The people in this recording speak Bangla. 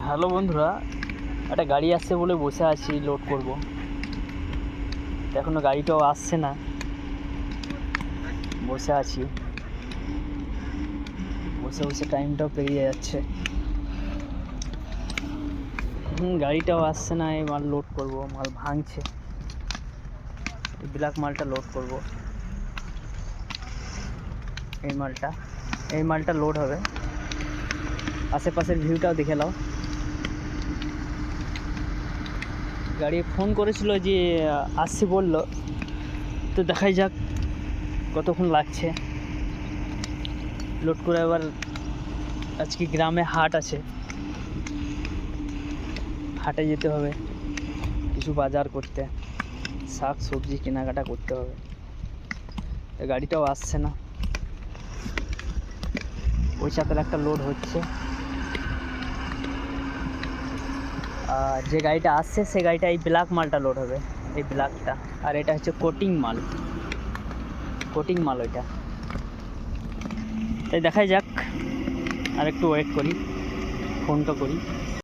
হ্যালো বন্ধুরা, একটা গাড়ি আসছে বলে বসে আছি, লোড করব। এখনও গাড়িটাও আসছে না, বসে আছি। বসে বসে টাইমটাও পেরিয়ে যাচ্ছে। গাড়িটাও আসছে না, এই মাল লোড করব। মাল ভাঙছে, এই ব্ল্যাক মালটা লোড করব। এই মালটা লোড হবে। আশেপাশের ভিউটাও দেখে নাও। গাড়ি ফোন করেছিল যে আসছি বললো, তো দেখাই যাক কতক্ষণ লাগছে লোড করে। এবার আজকে গ্রামে হাট আছে, হাটে যেতে হবে কিছু বাজার করতে, শাক সবজি কেনাকাটা করতে হবে। গাড়িটাও আসছে না, ওই চাপের একটা লোড হচ্ছে। আর যে গাড়িটা আসছে সে গাড়িটা এই ব্ল্যাক মালটা লোড হবে, এই ব্ল্যাকটা। আর এটা হচ্ছে কোটিং মাল ওইটা। তাই দেখাই যাক, আর একটু ওয়েট করি, ফোনটা করি।